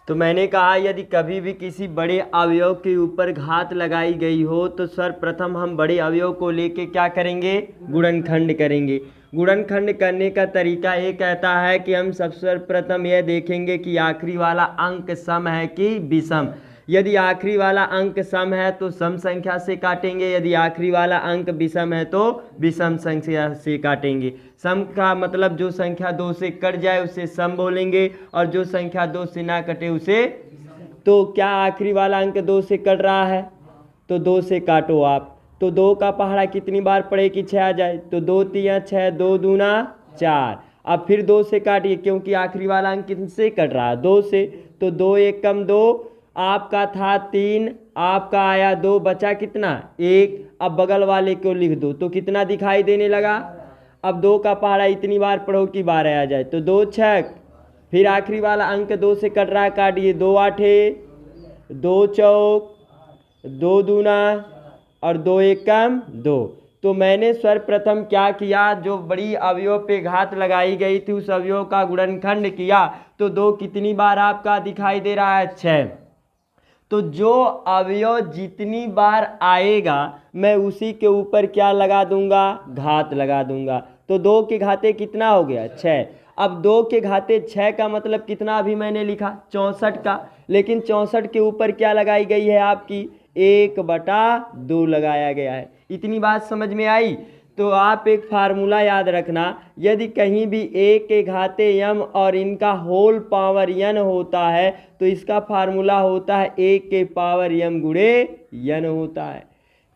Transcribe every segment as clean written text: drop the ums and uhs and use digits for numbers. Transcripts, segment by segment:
तो मैंने कहा यदि कभी भी किसी बड़े अवयव के ऊपर घात लगाई गई हो तो सर्वप्रथम हम बड़े अवयव को लेके क्या करेंगे, गुणनखंड करेंगे। गुणनखंड करने का तरीका ये कहता है कि हम सबसे प्रथम यह देखेंगे कि आखिरी वाला अंक सम है कि विषम। यदि आखिरी वाला अंक सम है तो सम संख्या से काटेंगे, यदि आखिरी वाला अंक विषम है तो विषम संख्या से काटेंगे। सम का मतलब जो संख्या 2 से कट जाए उसे सम बोलेंगे, और जो संख्या 2 से ना कटे उसे। तो क्या आखिरी वाला अंक 2 से कट रहा है तो 2 से काटो आप। तो 2 का पहाड़ा कितनी बार पड़े कि 6 आ जाए, तो 2 3 6, 2 दूना 4। अब फिर 2 से काटिए क्योंकि आखिरी वाला अंक किससे कट रहा है, 2 से। तो 2 1 कम 2, आपका था 3, आपका आया 2, बचा कितना 1। अब बगल वाले को लिख दो तो कितना दिखाई देने लगा। अब 2 का पहाड़ा इतनी बार पढ़ो कि 12 आ जाए, तो 2 6, फिर आखिरी वाला अंक 2 से कट रहा है, काटिए। 2 8, 2 चौक, 2 दूना और 2 1 कम 2। तो मैंने सर्वप्रथम क्या किया, जो बड़ी अवयव पे घात लगाई गई थी उस अवयव का गुणनखंड किया। तो 2 कितनी बार आपका दिखाई दे रहा है, 6। तो जो अवयव जितनी बार आएगा मैं उसी के ऊपर क्या लगा दूंगा, घात लगा दूंगा। तो 2 के घाते कितना हो गया, 6। अब 2 के घाते 6 का मतलब कितना अभी मैंने लिखा, 64 का। लेकिन 64 के ऊपर क्या लगाई गई है आपकी, 1/2 लगाया गया है। इतनी बात समझ में आई। तो आप एक फार्मूला याद रखना, यदि कहीं भी a के घाते m और इनका होल पावर n होता है तो इसका फार्मूला होता है a के पावर m गुणे n होता है।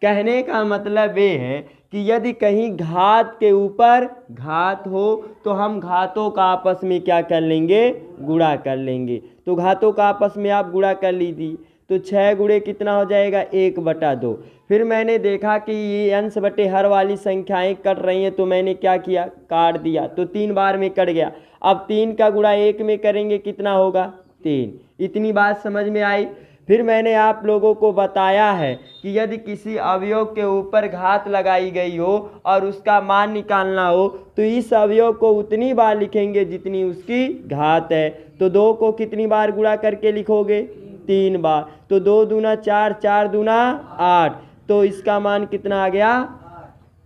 कहने का मतलब ये है कि यदि कहीं घात के ऊपर घात हो तो हम घातों का आपस में क्या कर लेंगे, गुणा कर लेंगे। तो घातों का आपस में आप गुणा कर लीजिए, तो 6 गुणे कितना हो जाएगा, 1/2। फिर मैंने देखा कि ये अंश बटे हर वाली संख्याएं कट रही हैं तो मैंने क्या किया, काट दिया। तो 3 बार में कट गया। अब 3 का गुणा 1 में करेंगे कितना होगा, 3। इतनी बात समझ में आई। फिर मैंने आप लोगों को बताया है कि यदि किसी अवयव के ऊपर घात लगाई गई हो और उसका मान निकालना हो तो इस अवयव को उतनी बार लिखेंगे जितनी उसकी घात है। तो 2 को कितनी बार गुणा करके लिखोगे, 3 बार। तो 2 दूना 4, 4 दूना 8, तो इसका मान कितना आ गया,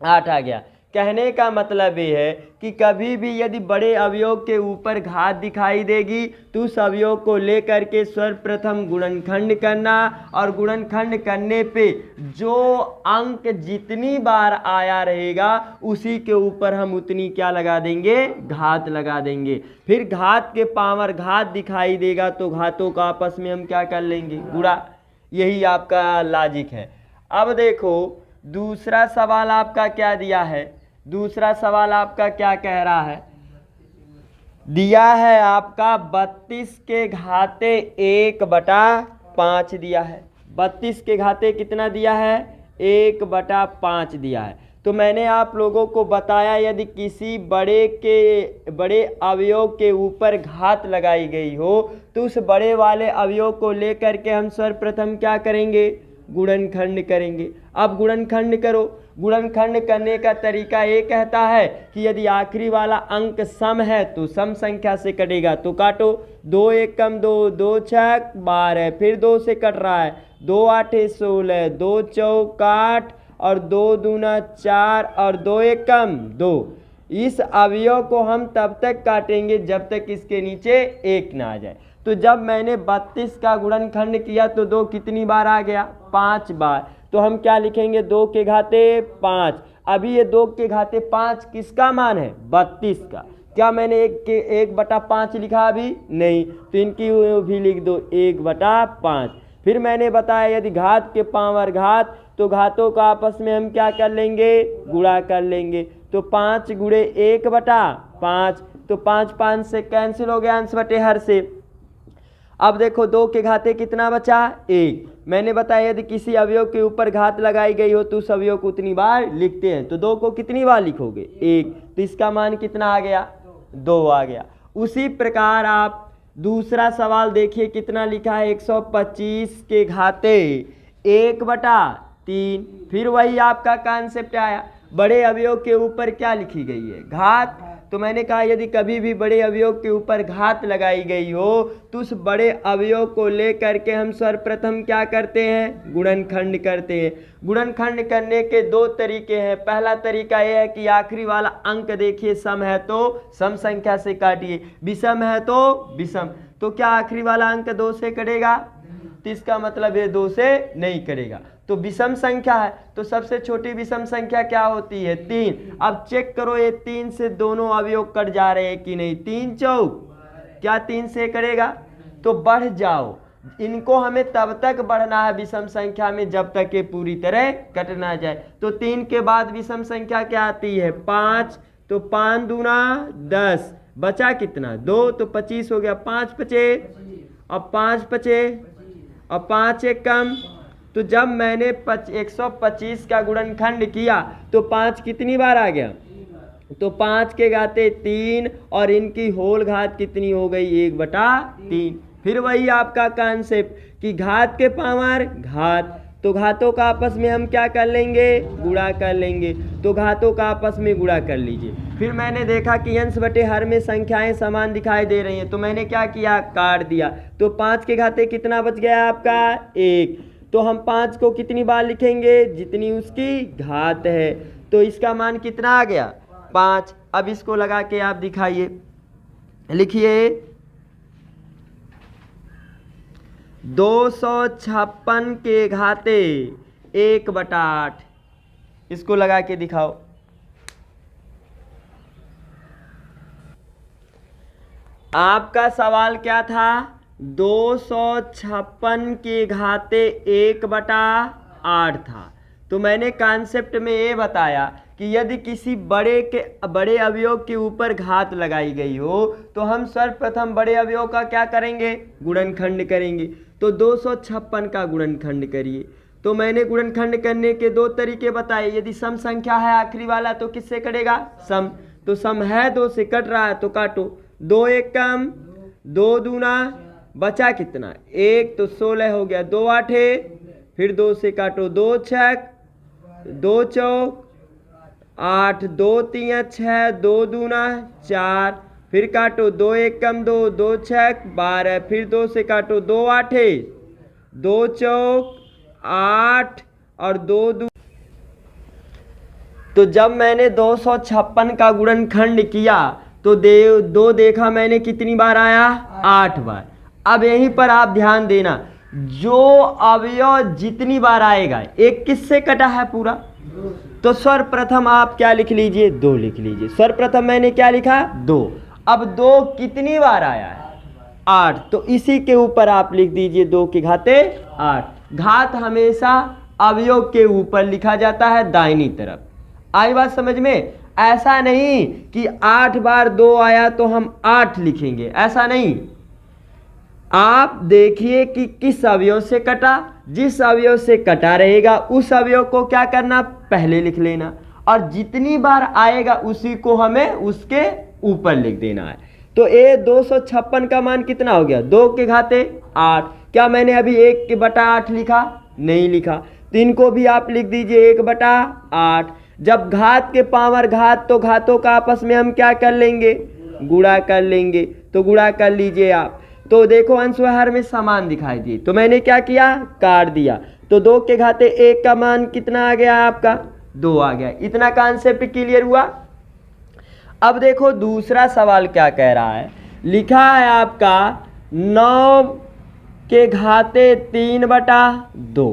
8 आ गया। कहने का मतलब ये है कि कभी भी यदि बड़े अवयव के ऊपर घात दिखाई देगी तो उस अवयव को लेकर के सर्वप्रथम गुणनखंड करना, और गुणनखंड करने पे जो अंक जितनी बार आया रहेगा उसी के ऊपर हम उतनी क्या लगा देंगे, घात लगा देंगे। फिर घात के पावर घात दिखाई देगा तो घातों का आपस में हम क्या कर लेंगे, गुणा। यही आपका लॉजिक है। अब देखो दूसरा सवाल आपका क्या दिया है, दूसरा सवाल आपका क्या कह रहा है, दिया है आपका 32 के घाते 1/5 दिया है। 32 के घाते कितना दिया है, 1/5 दिया है। तो मैंने आप लोगों को बताया यदि किसी बड़े अवयव के ऊपर घात लगाई गई हो तो उस बड़े वाले अवयव को लेकर के हम सर्वप्रथम क्या करेंगे, गुणनखंड करेंगे। अब गुणनखंड करो। गुणनखंड करने का तरीका ये कहता है कि यदि आखिरी वाला अंक सम है तो सम संख्या से कटेगा, तो काटो। 2 1 कम 2, 2 6 12, फिर 2 से कट रहा है, 2 8 16, 2 चौक 8 और 2 दूना 4 और 2 1 कम 2। इस अवयव को हम तब तक काटेंगे जब तक इसके नीचे 1 ना आ जाए। तो जब मैंने 32 का गुणनखंड किया तो 2 कितनी बार आ गया, 5 बार। तो हम क्या लिखेंगे, 2 के घाते 5। अभी ये 2 के घाते 5 किसका मान है, 32 का। क्या मैंने 1/5 लिखा अभी, नहीं, तो इनकी भी लिख दो 1/5। फिर मैंने बताया यदि घात के पावर घात तो घातों का आपस में हम क्या कर लेंगे, गुणा कर लेंगे। तो 5 गुणे 1/5, तो 5 5 से कैंसिल हो गया अंश बटे हर से। अब देखो 2 के घाते कितना बचा, 1। मैंने बताया यदि किसी अवयव के ऊपर घात लगाई गई हो तो उस अवयव को उतनी बार लिखते हैं। तो 2 को कितनी बार लिखोगे, 1। तो इसका मान कितना आ गया, 2 आ गया। उसी प्रकार आप दूसरा सवाल देखिए कितना लिखा है, 125 के घाते 1/3। फिर वही आपका कॉन्सेप्ट आया, बड़े अवयव के ऊपर क्या लिखी गई है, घात। तो मैंने कहा यदि कभी भी बड़े अवयव के ऊपर घात लगाई गई हो तो उस बड़े अवयव को लेकर के हम सर्वप्रथम क्या करते हैं, गुणनखंड करते हैं। गुणनखंड करने के दो तरीके हैं। पहला तरीका यह है कि आखिरी वाला अंक देखिए, सम है तो सम संख्या से काटिए, विषम है तो विषम। तो क्या आखिरी वाला अंक 2 से कटेगा? तो इसका मतलब ये 2 से नहीं करेगा। तो विषम संख्या है तो सबसे छोटी विषम संख्या क्या होती है? 3। अब चेक करो ये 3 से दोनों अवयव कट जा रहे हैं कि नहीं। 3 चौक क्या 3 से करेगा? तो बढ़ जाओ। इनको हमें तब तक बढ़ना है विषम संख्या में जब तक ये पूरी तरह कट ना जाए। तो 3 के बाद विषम संख्या क्या आती है? 5। तो 5 दूना 10, बचा कितना? 2। तो 25 हो गया। 5 पचे और 5 पचे और 5 एक कम। तो जब मैंने 125 का गुणनखंड किया तो 5 कितनी बार आ गया? तो 5 के घाते 3 और इनकी होल घात कितनी हो गई? 1/3। फिर वही आपका कॉन्सेप्ट कि घात के पावर घात, तो घातों का आपस में हम क्या कर लेंगे? गुणा कर लेंगे। तो घातों का आपस में गुणा कर लीजिए। फिर मैंने देखा कि अंश बटे हर में संख्याएं समान दिखाई दे रही हैं तो मैंने क्या किया? काट दिया। तो 5 के घाते कितना बच गया आपका? 1। तो हम 5 को कितनी बार लिखेंगे? जितनी उसकी घात है। तो इसका मान कितना आ गया? 5। अब इसको लगा के आप दिखाइए, लिखिए 256 के घाते 1/8। इसको लगा के दिखाओ। आपका सवाल क्या था? 256 के घाते 1/8 था। तो मैंने कॉन्सेप्ट में ये बताया कि यदि किसी बड़े अवयव के ऊपर घात लगाई गई हो तो हम सर्वप्रथम बड़े अवयव का क्या करेंगे? गुणनखंड करेंगे। तो 256 का गुणनखंड करिए। तो मैंने गुणनखंड करने के दो तरीके बताए। यदि सम संख्या है आखिरी वाला तो किससे कटेगा? सम। तो सम है 2 से कट रहा है तो काटो। 2 एक कम, 2 दूना, बचा कितना? 1। तो 16 हो गया। 2 आठे, फिर 2 से काटो। 2 छक, 2 चौक 8, 2 तिया 6, 2 दूना 4, फिर काटो। 2 एक कम 2, 2 छक 12, फिर 2 से काटो। 2 आठे, 2 चौक 8 और 2 दू। तो जब मैंने 256 का गुणनखंड किया तो 2 देखा मैंने कितनी बार आया? 8 बार। अब यहीं पर आप ध्यान देना, जो अवयव जितनी बार आएगा, एक किससे कटा है पूरा? तो सर्वप्रथम आप क्या लिख लीजिए? 2 लिख लीजिए। सर्वप्रथम मैंने क्या लिखा? 2। अब 2 कितनी बार आया है? 8। तो इसी के ऊपर आप लिख दीजिए 2 के घाते 8। घात हमेशा अवयव के ऊपर लिखा जाता है दाहिनी तरफ। आई बात समझ में? ऐसा नहीं कि 8 बार 2 आया तो हम 8 लिखेंगे, ऐसा नहीं। आप देखिए कि किस अवयव से कटा। जिस अवयव से कटा रहेगा उस अवयव को क्या करना? पहले लिख लेना, और जितनी बार आएगा उसी को हमें उसके ऊपर लिख देना है। तो ये 256 का मान कितना हो गया? 2 के घाते 8। क्या मैंने अभी 1/8 लिखा? नहीं लिखा। तो इनको भी आप लिख दीजिए 1/8। जब घात के पावर घात तो घातों का आपस में हम क्या कर लेंगे? गुणा कर लेंगे। तो गुणा कर लीजिए आप। तो देखो अंश व हर में समान दिखाई दिए तो मैंने क्या किया? काट दिया। तो 2 के घाते 1 का मान कितना आ गया आपका? 2 आ गया। इतना कॉन्सेप्ट क्लियर हुआ। अब देखो दूसरा सवाल क्या कह रहा है। लिखा है आपका 9 के घाते 3/2।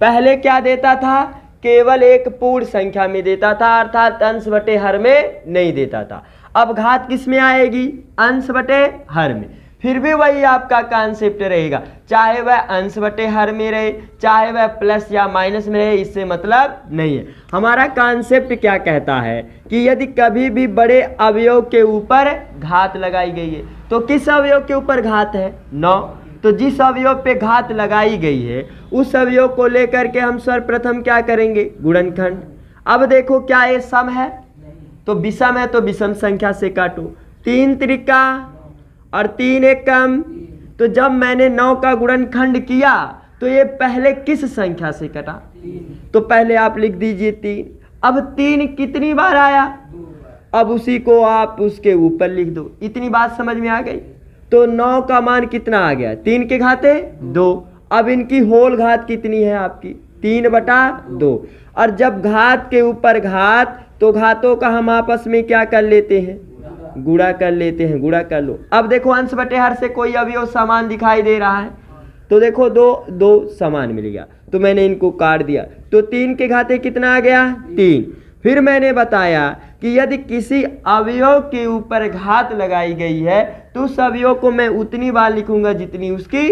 पहले क्या देता था? केवल एक पूर्ण संख्या में देता था, अर्थात अंश बटे हर में नहीं देता था। अब घात किस में आएगी? अंश बटे हर में। फिर भी वही आपका कॉन्सेप्ट रहेगा, चाहे वह अंश बटे हर में रहे, चाहे वह प्लस या माइनस में रहे, इससे मतलब नहीं है। हमारा कॉन्सेप्ट क्या कहता है कि यदि कभी भी बड़े अवयव के ऊपर घात लगाई गई है तो किस अवयव के ऊपर घात है? 9। तो जिस अवयव पे घात लगाई गई है उस अवयव को लेकर के हम सर्वप्रथम क्या करेंगे? गुणनखंड। अब देखो क्या ये सम है? तो विषम है तो विषम संख्या से काटो। 3 त्रिका और 3 एक कम। तो जब मैंने 9 का गुणनखंड किया तो ये पहले किस संख्या से कटा? तो पहले आप लिख दीजिए 3। अब 3 कितनी बार आया? अब उसी को आप उसके ऊपर लिख दो। इतनी बात समझ में आ गई। तो 9 का मान कितना आ गया? 3 के घाते 2। अब इनकी होल घात कितनी है आपकी? 3/2। और जब घात के ऊपर घात, तो घातों का हम आपस में क्या कर लेते हैं? गुणा कर लेते हैं। गुणा कर लो। अब देखो अंश बटे हर से कोई अवयव समान दिखाई दे रहा है, तो देखो 2 समान मिल गया, तो मैंने इनको काट दिया। तो 3 के घाते कितना आ गया? 3। फिर मैंने बताया कि यदि किसी अवयव के ऊपर घात लगाई गई है तो उस अवयव को मैं उतनी बार लिखूंगा जितनी उसकी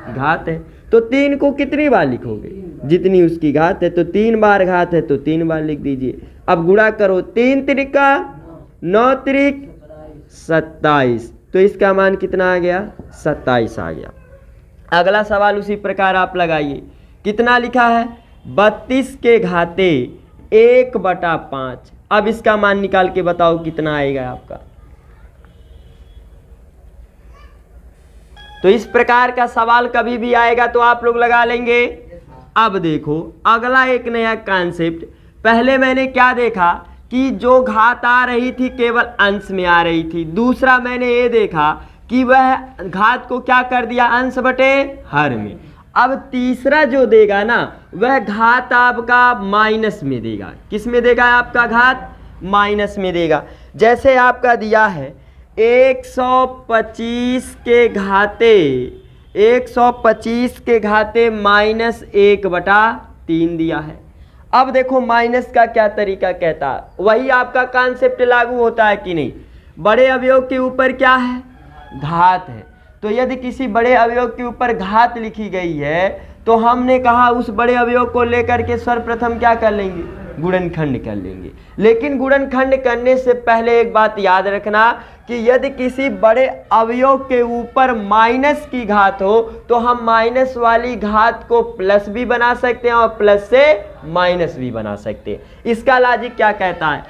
घात है। तो 3 को कितनी बार लिखोगे? जितनी उसकी घात है। तो 3 बार घात है तो 3 बार लिख दीजिए। अब गुणा करो, 3 त्रिका 9 त्रिक 27, तो इसका मान कितना आ गया? 27 आ गया। अगला सवाल उसी प्रकार आप लगाइए। कितना लिखा है? 32 के घाते 1/5। अब इसका मान निकाल के बताओ कितना आएगा आपका। तो इस प्रकार का सवाल कभी भी आएगा तो आप लोग लगा लेंगे। अब देखो अगला एक नया कॉन्सेप्ट। पहले मैंने क्या देखा कि जो घात आ रही थी केवल अंश में आ रही थी। दूसरा मैंने ये देखा कि वह घात को क्या कर दिया? अंश बटे हर में। अब तीसरा जो देगा ना, वह घात आपका माइनस में देगा। किस में देगा? आपका घात माइनस में देगा। जैसे आपका दिया है 125 के घाते -1/3 दिया है। अब देखो माइनस का क्या तरीका कहता है, वही आपका कॉन्सेप्ट लागू होता है कि नहीं? बड़े अवयव के ऊपर क्या है? घात है। तो यदि किसी बड़े अवयव के ऊपर घात लिखी गई है तो हमने कहा उस बड़े अवयव को लेकर के सर्वप्रथम क्या कर लेंगे? गुणनखंड कर लेंगे। लेकिन गुणनखंड करने से पहले एक बात याद रखना कि यदि किसी बड़े अवयव के ऊपर माइनस की घात हो तो हम माइनस वाली घात को प्लस भी बना सकते हैं और प्लस से माइनस भी बना सकते हैं। इसका लॉजिक क्या कहता है?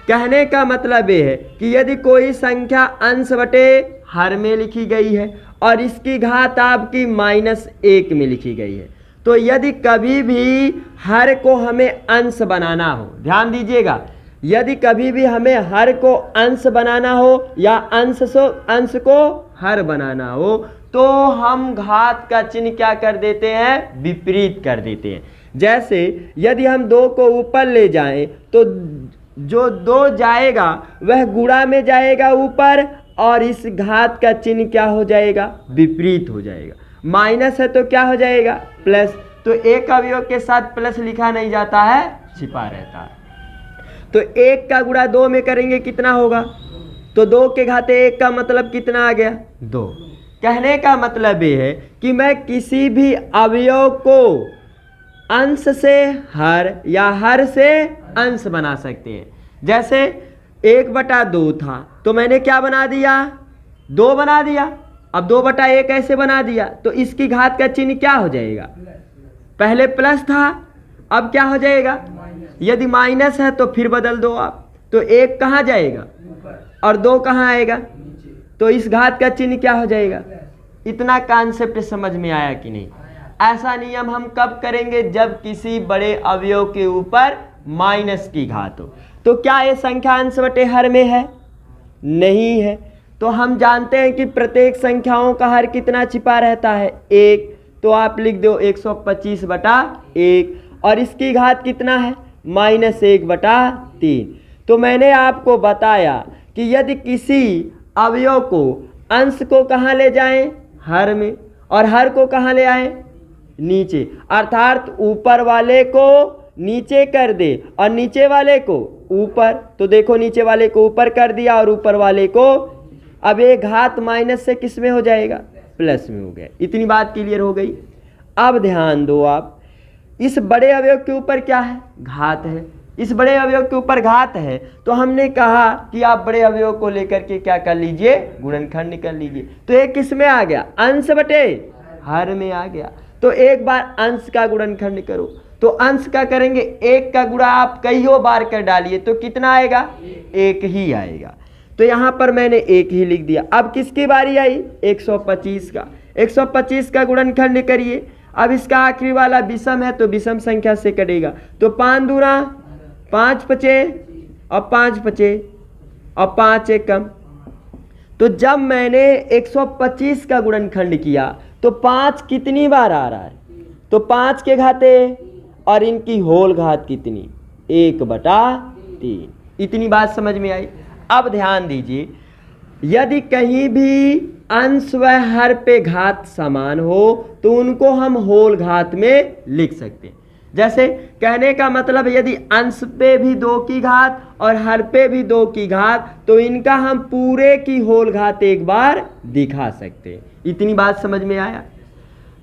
कहने का मतलब ये है कि यदि कोई संख्या अंश बटे हर में लिखी गई है और इसकी घात आपकी -1 में लिखी गई है, तो यदि कभी भी हर को हमें अंश बनाना हो, ध्यान दीजिएगा, यदि कभी भी हमें हर को अंश बनाना हो या अंश को हर बनाना हो तो हम घात का चिन्ह क्या कर देते हैं? विपरीत कर देते हैं। जैसे यदि हम 2 को ऊपर ले जाएं तो जो 2 जाएगा वह गुणा में जाएगा ऊपर, और इस घात का चिन्ह क्या हो जाएगा? विपरीत हो जाएगा। माइनस है तो क्या हो जाएगा? प्लस। तो एक अवयव के साथ प्लस लिखा नहीं जाता है, छिपा रहता है। तो 1 का गुणा 2 में करेंगे कितना होगा? तो 2 के घाते 1 का मतलब कितना आ गया? 2। कहने का मतलब ये है कि मैं किसी भी अवयव को अंश से हर या हर से अंश बना सकते हैं। जैसे 1/2 था तो मैंने क्या बना दिया? 2 बना दिया। अब 2/1 ऐसे बना दिया तो इसकी घात का चिन्ह क्या हो जाएगा? पहले प्लस था, अब क्या हो जाएगा? यदि माइनस है तो फिर बदल दो आप, तो 1 कहाँ जाएगा और 2 कहाँ आएगा? तो इस घात का चिन्ह क्या हो जाएगा? इतना कॉन्सेप्ट समझ में आया कि नहीं? ऐसा नियम हम कब करेंगे? जब किसी बड़े अवयव के ऊपर माइनस की घात हो। तो क्या ये संख्या अंश बटे हर में है? नहीं है। तो हम जानते हैं कि प्रत्येक संख्याओं का हर कितना छिपा रहता है? 1। तो आप लिख दो 125/1, और इसकी घात कितना है? -1/3। तो मैंने आपको बताया कि यदि किसी अवयव को अंश को कहाँ ले जाएं? हर में, और हर को कहाँ ले आए? नीचे। अर्थात ऊपर वाले को नीचे कर दे और नीचे वाले को ऊपर। तो देखो नीचे वाले को ऊपर कर दिया और ऊपर वाले को, अब ये घात माइनस से किस में हो जाएगा? प्लस में हो गया। इतनी बात क्लियर हो गई। अब ध्यान दो आप, इस बड़े अवयव के ऊपर क्या है? घात है। इस बड़े अवयव के ऊपर घात है तो हमने कहा कि आप बड़े अवयव को लेकर के क्या कर लीजिए? गुणनखंड कर लीजिए। तो ये किस में आ गया? अंश बटे हर में आ गया। तो एक बार अंश का गुणनखंड करो, तो अंश का करेंगे 1 का गुणा आप कईयों बार कर डालिए तो कितना आएगा? 1 ही आएगा। तो यहाँ पर मैंने 1 ही लिख दिया। अब किसकी बारी आई? 125 का। 125 का गुणनखंड करिए। अब इसका आखिरी वाला विषम है तो विषम संख्या से कटेगा। तो 5 दूना 5 5 और 5 5 और 5 एक कम। तो जब मैंने 125 का गुणनखंड किया तो 5 कितनी बार आ रहा है, तो 5 के घाते और इनकी होल घात कितनी, 1/3। इतनी बात समझ में आई। अब ध्यान दीजिए, यदि कहीं भी अंश व हर पे घात समान हो तो उनको हम होल घात में लिख सकते हैं। जैसे कहने का मतलब यदि अंश पे भी 2 की घात और हर पे भी 2 की घात तो इनका हम पूरे की होल घात एक बार दिखा सकते हैं। इतनी बात समझ में आया।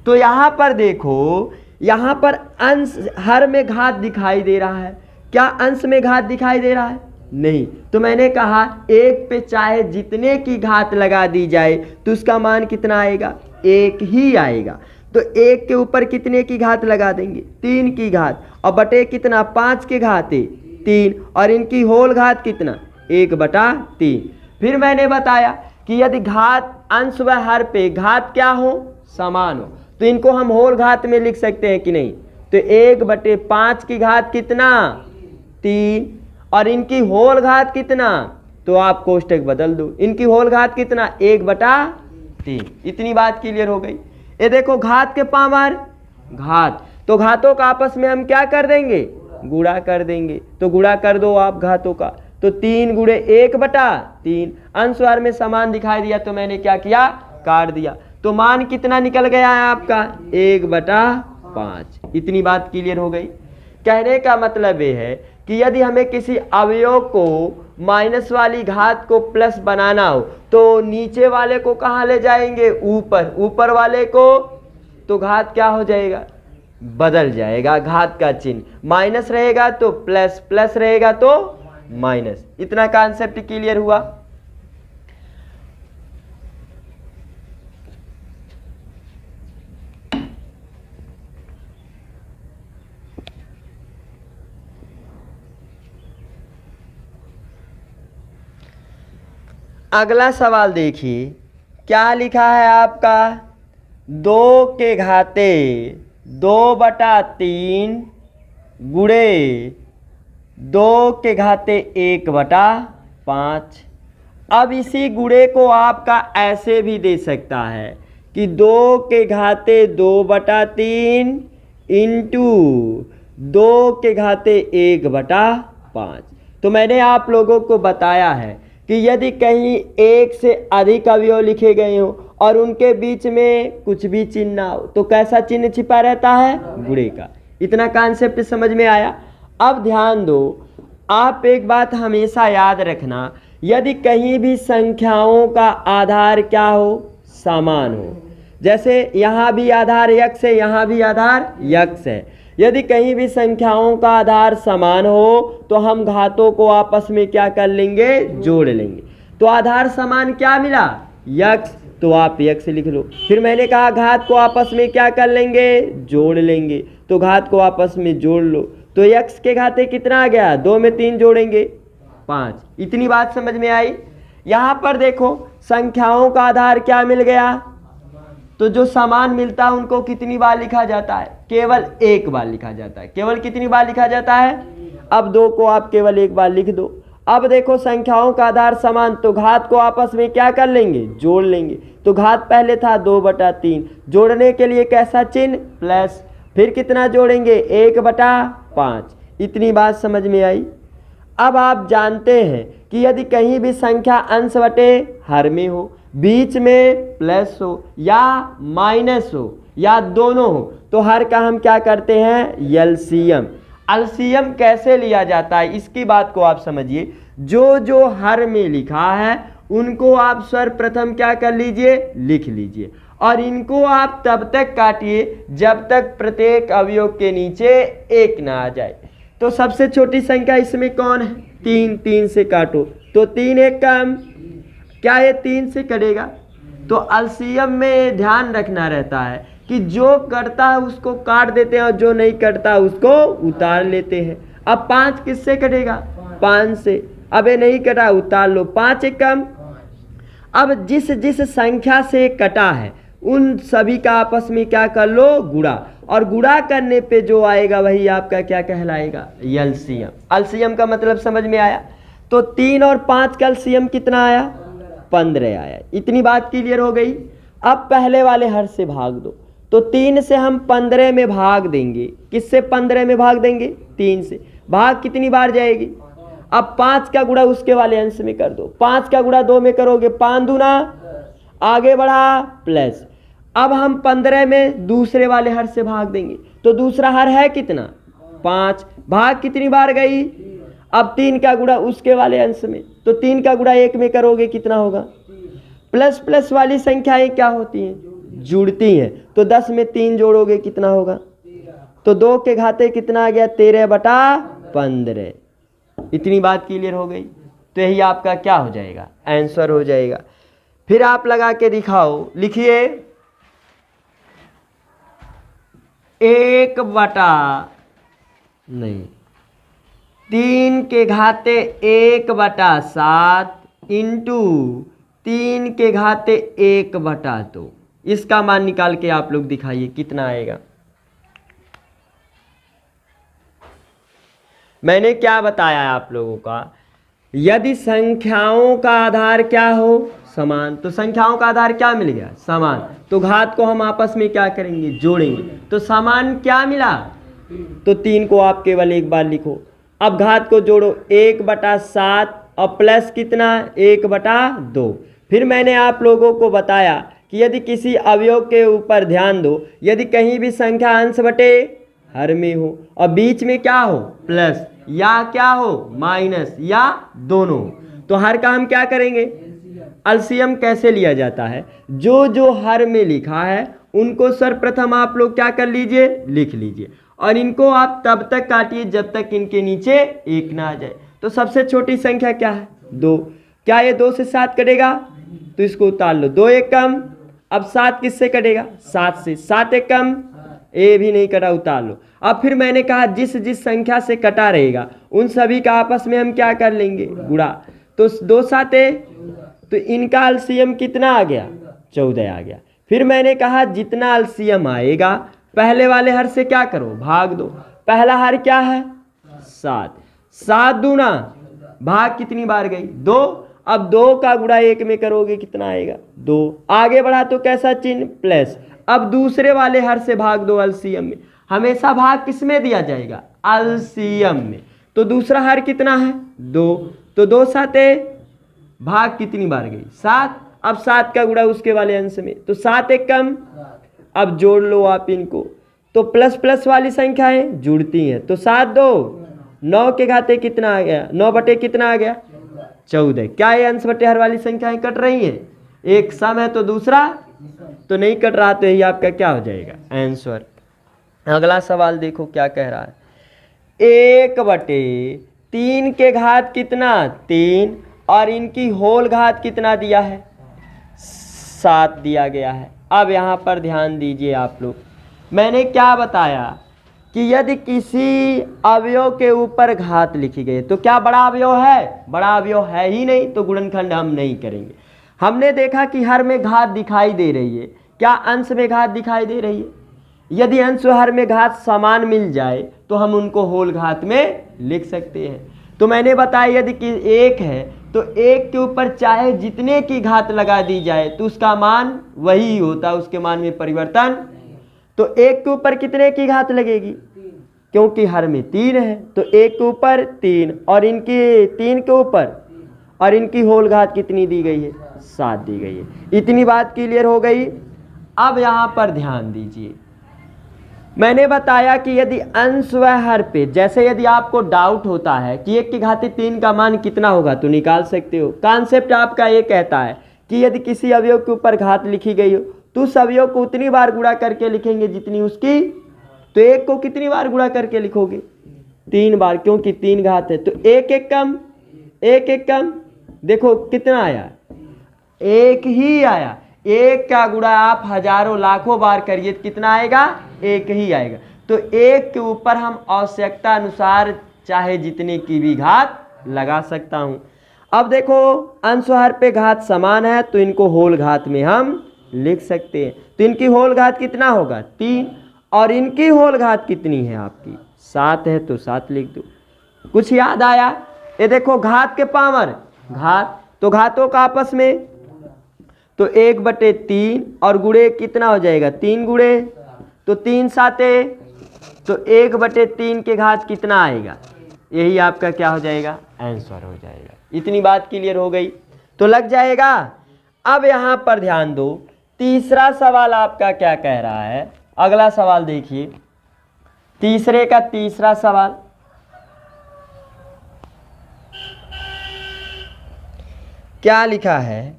तो यहाँ पर देखो, यहाँ पर अंश हर में घात दिखाई दे रहा है, क्या अंश में घात दिखाई दे रहा है? नहीं। तो मैंने कहा 1 पे चाहे जितने की घात लगा दी जाए तो उसका मान कितना आएगा, 1 ही आएगा। तो 1 के ऊपर कितने की घात लगा देंगे, 3 की घात, और बटे कितना, 5 के घात 3, और इनकी होल घात कितना, 1/3। फिर मैंने बताया कि यदि घात अंश व हर पे घात क्या हो, समान हो, तो इनको हम होल घात में लिख सकते हैं कि नहीं। तो 1/5 की घात कितना, 3, और इनकी होल घात कितना, तो आप कोष्टक बदल दो, इनकी होल घात कितना, 1/3। इतनी बात क्लियर हो गई। ये देखो घात के पावर घात, तो घातों का आपस में हम क्या कर देंगे, गुणा कर देंगे। तो गुणा कर दो आप घातों का, तो 3 × 1/3। अंश और में समान दिखाई दिया तो मैंने क्या किया, काट दिया। तो मान कितना निकल गया है आपका, 1/5। इतनी बात क्लियर हो गई। कहने का मतलब ये है कि यदि हमें किसी अवयव को माइनस वाली घात को प्लस बनाना हो तो नीचे वाले को कहाँ ले जाएंगे, ऊपर, ऊपर वाले को, तो घात क्या हो जाएगा, बदल जाएगा। घात का चिन्ह माइनस रहेगा तो प्लस, प्लस रहेगा तो माइनस। इतना कॉन्सेप्ट क्लियर हुआ। अगला सवाल देखिए, क्या लिखा है आपका, 2 के घाते 2/3 गुणे 2 के घाते 1/5। अब इसी गुणे को आपका ऐसे भी दे सकता है कि 2 के घाते 2/3 इंटू 2 के घाते 1/5। तो मैंने आप लोगों को बताया है कि यदि कहीं एक से अधिक अवयव लिखे गए हो और उनके बीच में कुछ भी चिन्ह ना हो तो कैसा चिन्ह छिपा रहता है, गुणे का। इतना कॉन्सेप्ट समझ में आया। अब ध्यान दो, आप एक बात हमेशा याद रखना, यदि कहीं भी संख्याओं का आधार क्या हो, समान हो, जैसे यहाँ भी आधार x है, यहाँ भी आधार x है, यदि कहीं भी संख्याओं का आधार समान हो तो हम घातों को आपस में क्या कर लेंगे, जोड़ लेंगे। तो आधार समान क्या मिला, x, तो आप x लिख लो। फिर मैंने कहा घात को आपस में क्या कर लेंगे, जोड़ लेंगे। तो घात को आपस में जोड़ लो, तो x के घाते कितना आ गया, 2 में 3 जोड़ेंगे 5। इतनी बात समझ में आई। यहाँ पर देखो संख्याओं का आधार क्या मिल गया, तो जो समान मिलता है उनको कितनी बार लिखा जाता है, केवल 1 बार लिखा जाता है। केवल कितनी बार लिखा जाता है, अब 2 को आप केवल 1 बार लिख दो। अब देखो संख्याओं का आधार समान, तो घात को आपस में क्या कर लेंगे, जोड़ लेंगे। तो घात पहले था 2/3, जोड़ने के लिए कैसा चिन्ह, प्लस, फिर कितना जोड़ेंगे, 1/5। इतनी बात समझ में आई। अब आप जानते हैं कि यदि कहीं भी संख्या अंश बटे हर में हो, बीच में प्लस हो या माइनस हो या दोनों हो, तो हर का हम क्या करते हैं, एलसीएम। एलसीएम कैसे लिया जाता है इसकी बात को आप समझिए। जो जो हर में लिखा है उनको आप सर्वप्रथम क्या कर लीजिए, लिख लीजिए, और इनको आप तब तक काटिए जब तक प्रत्येक अवयव के नीचे 1 ना आ जाए। तो सबसे छोटी संख्या इसमें कौन है, 3, 3 से काटो, तो 3 एक कम, क्या ये 3 से कटेगा। तो एलसीएम में ध्यान रखना रहता है कि जो कटता है उसको काट देते हैं और जो नहीं कटता उसको उतार लेते हैं। अब 5 किससे कटेगा, 5 से। अब ये नहीं कटा, उतार लो, 5 एक कम। अब जिस जिस संख्या से कटा है उन सभी का आपस में क्या कर लो, गुणा, और गुणा करने पे जो आएगा वही आपका क्या कहलाएगा, एलसीएम। एलसीएम का मतलब समझ में आया। तो 3 और 5 का एलसीएम कितना आया? 15 आया। इतनी बात क्लियर हो गई। अब पहले वाले हर से भाग दो, तो 3 से हम 15 में भाग देंगे। किससे 15 में भाग देंगे? 3 से। भाग कितनी बार जाएगी? अब 5 का गुणा उसके वाले अंश में कर दो। 5 का गुणा 2 में करोगे, 5 दूना, आगे बढ़ा प्लस। अब हम 15 में दूसरे वाले हर से भाग देंगे, तो दूसरा हर है कितना? 5। भाग कितनी बार गई? अब 3 का गुणा उसके वाले अंश में, तो 3 का गुणा 1 में करोगे, कितना होगा? प्लस प्लस वाली संख्याएं क्या होती हैं? जुड़ती हैं। तो 10 में 3 जोड़ोगे, कितना होगा? तो 2 के घाते कितना आ गया? 13/15। इतनी बात क्लियर हो गई। तो यही आपका क्या हो जाएगा? आंसर हो जाएगा। फिर आप लगा के दिखाओ, लिखिए 3 के घाते 1/7 इंटू 3 के घाते 1/2। इसका मान निकाल के आप लोग दिखाइए कितना आएगा। मैंने क्या बताया आप लोगों का? यदि संख्याओं का आधार क्या हो? समान। तो संख्याओं का आधार क्या मिल गया? समान। तो घात को हम आपस में क्या करेंगे? जोड़ेंगे। तो समान क्या मिला? तो 3 को आप केवल एक बार लिखो। अब घात को जोड़ो, 1/7 और प्लस कितना? 1/2। फिर मैंने आप लोगों को बताया कि यदि किसी अवयव के ऊपर ध्यान दो, यदि कहीं भी संख्या अंश बटे हर में हो और बीच में क्या हो? प्लस, या क्या हो? माइनस, या दोनों, तो हर का हम क्या करेंगे? एलसीएम कैसे लिया जाता है? जो जो हर में लिखा है उनको सर्वप्रथम आप लोग क्या कर लीजिए? लिख लीजिए। और इनको आप तब तक काटिए जब तक इनके नीचे 1 ना आ जाए। तो सबसे छोटी संख्या क्या है? 2। क्या ये 2 से 7 कटेगा? तो इसको उतार लो, 2 एक कम। अब 7 किससे कटेगा? 7 से। 7 एक कम, ए भी नहीं कटा, उतार लो। अब फिर मैंने कहा जिस जिस संख्या से कटा रहेगा उन सभी का आपस में हम क्या कर लेंगे? गुणा। तो 2 7, तो इनका एलसीएम कितना आ गया? 14 आ गया। फिर मैंने कहा जितना एलसीएम आएगा पहले वाले हर से क्या करो? भाग दो। पहला हर क्या है? 7। 7 दूना, भाग कितनी बार गई? 2। अब 2 का गुणा 1 में करोगे, कितना आएगा? 2। आगे बढ़ा तो कैसा चिन्ह? प्लस। अब दूसरे वाले हर से भाग दो एलसीएम में। हमेशा भाग किस में दिया जाएगा? एलसीएम में। तो दूसरा हर कितना है? 2। तो 2 7, भाग कितनी बार गई? 7। अब 7 का गुणा उसके वाले अंश में, तो 7 एक कम। अब जोड़ लो आप इनको, तो प्लस प्लस वाली संख्याएं जुड़ती हैं। तो 7 2 9 के घाते कितना आ गया? 9 बटे कितना आ गया? 14। क्या ये अंश बटे हर वाली संख्याएं कट रही हैं? एक सम है तो दूसरा तो नहीं कट रहा, तो यही आपका क्या हो जाएगा? आंसर। अगला सवाल देखो क्या कह रहा है। 1/3 के घात कितना? 3। और इनकी होल घात कितना दिया है? 7 दिया गया है। अब यहाँ पर ध्यान दीजिए आप लोग, मैंने क्या बताया कि यदि किसी अवयव के ऊपर घात लिखी गई तो क्या बड़ा अवयव है? बड़ा अवयव है ही नहीं, तो गुणनखंड हम नहीं करेंगे। हमने देखा कि हर में घात दिखाई दे रही है, क्या अंश में घात दिखाई दे रही है? यदि अंश और हर में घात समान मिल जाए तो हम उनको होल घात में लिख सकते हैं। तो मैंने बताया यदि कि 1 है तो 1 के ऊपर चाहे जितने की घात लगा दी जाए तो उसका मान वही होता है, उसके मान में परिवर्तन। तो 1 के ऊपर कितने की घात लगेगी? क्योंकि हर में 3 है तो 1 के ऊपर 3, और इनकी 3 के ऊपर, और इनकी होल घात कितनी दी गई है? 7 दी गई है। इतनी बात क्लियर हो गई। अब यहाँ पर ध्यान दीजिए, मैंने बताया कि यदि अंश व हर पे, जैसे यदि आपको डाउट होता है कि 1 की घाते 3 का मान कितना होगा तो निकाल सकते हो। कॉन्सेप्ट आपका ये कहता है कि यदि किसी अवयव के ऊपर घात लिखी गई हो तो उस अवयव को उतनी बार गुणा करके लिखेंगे जितनी उसकी, तो 1 को कितनी बार गुणा करके लिखोगे? 3 बार, क्योंकि 3 घात है। तो 1 एक कम, 1 एक कम, देखो कितना आया? 1 ही आया। 1 का गुणा आप हजारों लाखों बार करिए कितना आएगा? 1 ही आएगा। तो 1 के ऊपर हम आवश्यकता अनुसार चाहे जितने की भी घात लगा सकता हूं। अब देखो अंश हर पे घात समान है तो इनको होल घात में हम लिख सकते हैं। तो इनकी होल घात कितना होगा? 3, और इनकी होल घात कितनी है आपकी? 7 है तो 7 लिख दो। कुछ याद आया? ये देखो घात के पावर घात, तो घातों का आपस में तो 1/3 और गुणे कितना हो जाएगा 3 गुणे, तो 3 साते तो 1/3 के घात कितना आएगा, यही आपका क्या हो जाएगा आंसर हो जाएगा। इतनी बात क्लियर हो गई तो लग जाएगा। अब यहाँ पर ध्यान दो, तीसरा सवाल आपका क्या कह रहा है, अगला सवाल देखिए, तीसरे का तीसरा सवाल, क्या लिखा है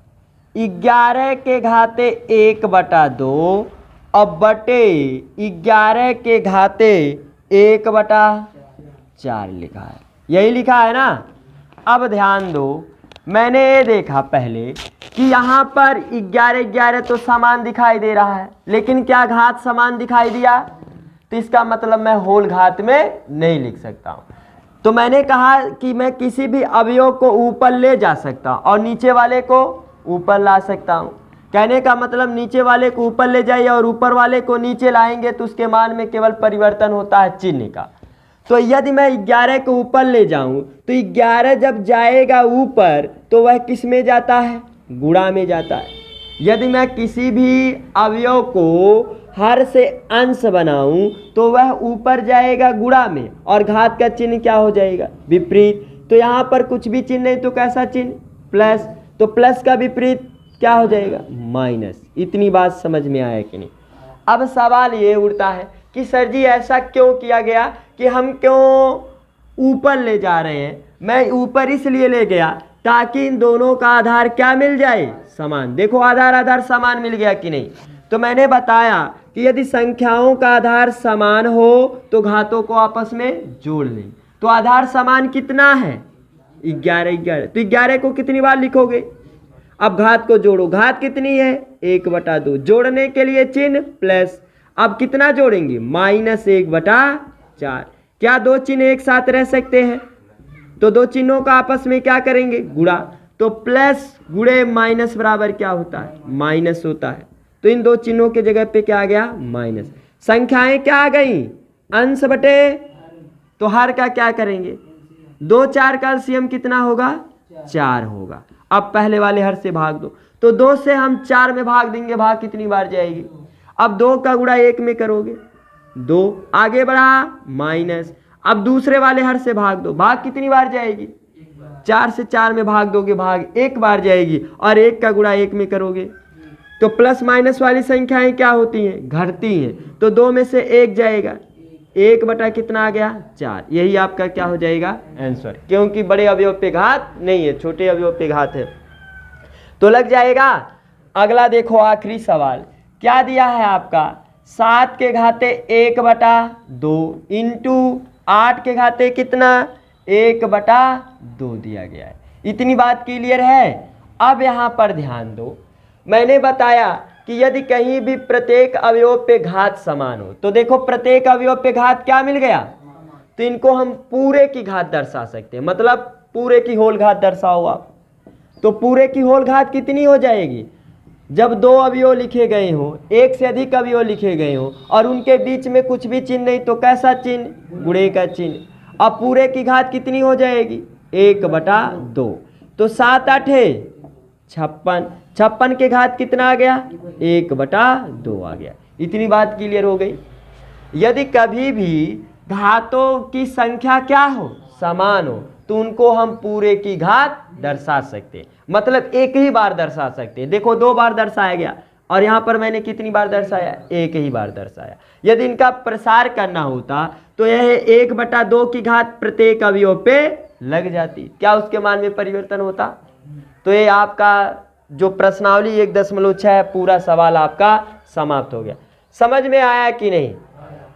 11 के घाते 1/2 अब बटे 11 के घाते 1/4 लिखा है, यही लिखा है ना। अब ध्यान दो, मैंने ये देखा पहले कि यहाँ पर 11 तो समान दिखाई दे रहा है, लेकिन क्या घात समान दिखाई दिया, तो इसका मतलब मैं होल घात में नहीं लिख सकता हूँ। तो मैंने कहा कि मैं किसी भी अवयव को ऊपर ले जा सकता हूँ और नीचे वाले को ऊपर ला सकता हूँ। कहने का मतलब नीचे वाले को ऊपर ले जाइए और ऊपर वाले को नीचे लाएंगे तो उसके मान में केवल परिवर्तन होता है चिन्ह का। तो यदि मैं 11 को ऊपर ले जाऊं तो 11 जब जाएगा ऊपर तो वह किस में जाता है, गुणा में जाता है। यदि मैं किसी भी अवयव को हर से अंश बनाऊं तो वह ऊपर जाएगा गुणा में और घात का चिन्ह क्या हो जाएगा विपरीत। तो यहाँ पर कुछ भी चिन्ह नहीं तो कैसा चिन्ह प्लस, तो प्लस का विपरीत क्या हो जाएगा माइनस। इतनी बात समझ में आया कि नहीं। अब सवाल ये उठता है कि सर जी ऐसा क्यों किया गया कि हम क्यों ऊपर ले जा रहे हैं। मैं ऊपर इसलिए ले गया ताकि इन दोनों का आधार क्या मिल जाए समान। देखो आधार आधार समान मिल गया कि नहीं। तो मैंने बताया कि यदि संख्याओं का आधार समान हो तो घातों को आपस में जोड़ लें। तो आधार समान कितना है 11, तो 11 को कितनी बार लिखोगे। अब घात को जोड़ो, घात कितनी है 1/2, जोड़ने के लिए चिन्ह प्लस। अब कितना जोड़ेंगे -1/4। क्या दो चिन्ह एक साथ रह सकते हैं, तो दो चिन्हों का आपस में क्या करेंगे गुणा। तो प्लस गुणे माइनस बराबर क्या होता है माइनस होता है। तो इन दो चिन्हों के जगह पे क्या आ गया माइनस। संख्याएं क्या आ गई अंश बटे, तो हर का क्या करेंगे 2 4 का एलसीएम कितना होगा 4 होगा। अब पहले वाले हर से भाग दो, तो 2 से हम 4 में भाग देंगे, भाग कितनी बार जाएगी। अब 2 का गुणा 1 में करोगे 2, आगे बढ़ा माइनस। अब दूसरे वाले हर से भाग दो, भाग कितनी बार जाएगी 4 से 4 में भाग दोगे, भाग 1 बार जाएगी। और 1 का गुणा 1 में करोगे तो प्लस माइनस वाली संख्याएं क्या होती हैं घटती हैं। तो 2 में से 1 जाएगा, 1 कितना आ गया 4। यही आपका क्या हो जाएगा आंसर, क्योंकि बड़े अवयव पे घात नहीं है, छोटे अवयव पे घात है तो लग जाएगा। अगला देखो आखिरी सवाल क्या दिया है आपका 7 के घाते 1/2 इंटू 8 के घाते कितना 1/2 दिया गया है। इतनी बात क्लियर है। अब यहाँ पर ध्यान दो, मैंने बताया कि यदि कहीं भी प्रत्येक अवयव पे घात समान हो तो देखो प्रत्येक अवयव पे घात क्या मिल गया, तो इनको हम पूरे की घात दर्शा सकते हैं। मतलब पूरे की होल घात दर्शाओ आप, तो पूरे की होल घात कितनी हो जाएगी जब 2 अवयव लिखे गए हो, एक से अधिक अवयव लिखे गए हो और उनके बीच में कुछ भी चिन्ह नहीं तो कैसा चिन्ह गुणे का चिन्ह। अब पूरे की घात कितनी हो जाएगी 1/2। तो 7 8 56 के घात कितना आ गया 1/2 आ गया। इतनी बात क्लियर हो गई। यदि कभी भी घातों की संख्या क्या हो समान हो तो उनको हम पूरे की घात दर्शा सकते हैं, मतलब एक ही बार दर्शा सकते हैं। देखो 2 बार दर्शाया गया और यहाँ पर मैंने कितनी बार दर्शाया एक ही बार दर्शाया। यदि इनका प्रसार करना होता तो यह 1/2 की घात प्रत्येक अवयव पे लग जाती, क्या उसके मान में परिवर्तन होता। तो ये आपका जो प्रश्नावली 1.6 है पूरा सवाल आपका समाप्त हो गया। समझ में आया कि नहीं।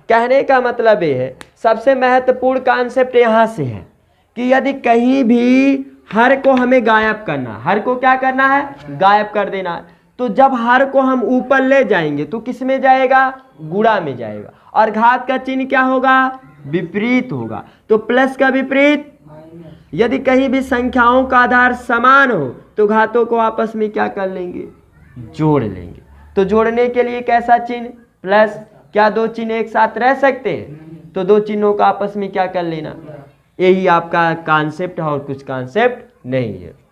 कहने का मतलब ये है सबसे महत्वपूर्ण कॉन्सेप्ट यहाँ से है कि यदि कहीं भी हर को हमें गायब करना, हर को क्या करना है गायब कर देना, तो जब हर को हम ऊपर ले जाएंगे तो किस में जाएगा गुणा में जाएगा और घात का चिन्ह क्या होगा विपरीत होगा। तो प्लस का विपरीत। यदि कहीं भी संख्याओं का आधार समान हो तो घातों को आपस में क्या कर लेंगे जोड़ लेंगे। तो जोड़ने के लिए कैसा चिन्ह प्लस। क्या 2 चिन्ह एक साथ रह सकते हैं, तो 2 चिन्हों का आपस में क्या कर लेना यही आपका कॉन्सेप्ट है और कुछ कॉन्सेप्ट नहीं है।